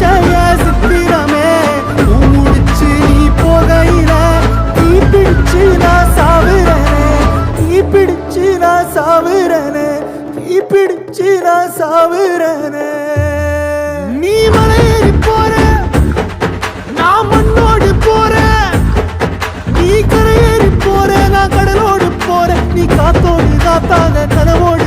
சித்திரமே முடிச்சு நீ போகையில தீ பிடிச்சு நான் சாவுறனே தீ பிடிச்சு நான் சாவுறனே தீ பிடிச்சு நான் சாவுறனே நீ மலையேறி போற நான் மண்ணோடு போறேன் நீ கரையேறி போற நான் கடலோடு போறேன் நீ காத்தோடு காத்தாக கனவோடு